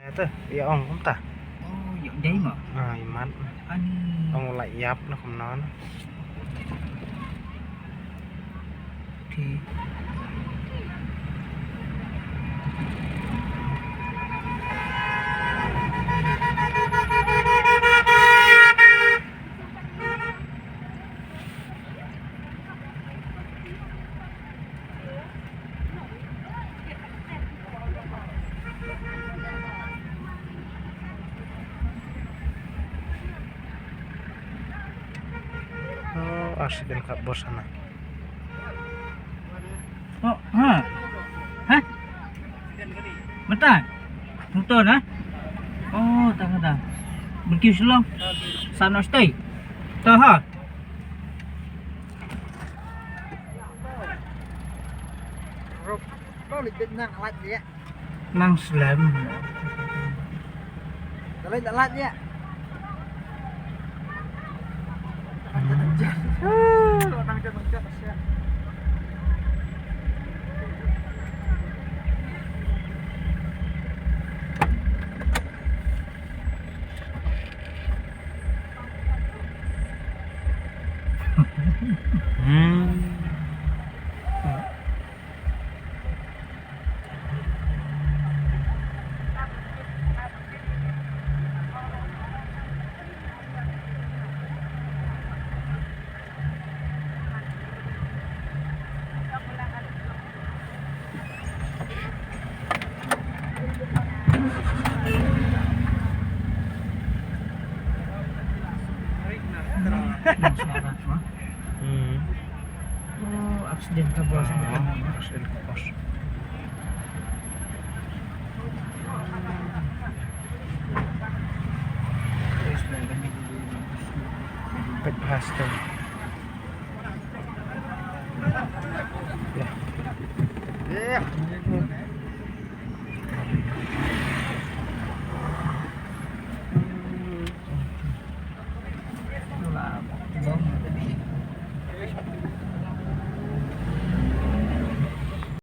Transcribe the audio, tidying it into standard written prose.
Ito, iya ong cũng ta. Dựng đấy mà Mắt anh ông lại giáp nó không nói nữa. thì Oh, accident kat bos sana. oh ha hah bentar nonton ha oh tang tang berkiu selong sana stay tah ha có lịch định năng lạnh vậy nang slam lấy đã lạnh vậy đang chân xe oh accident ka bos Accident kat bos. Pet plaster. Ya. yeah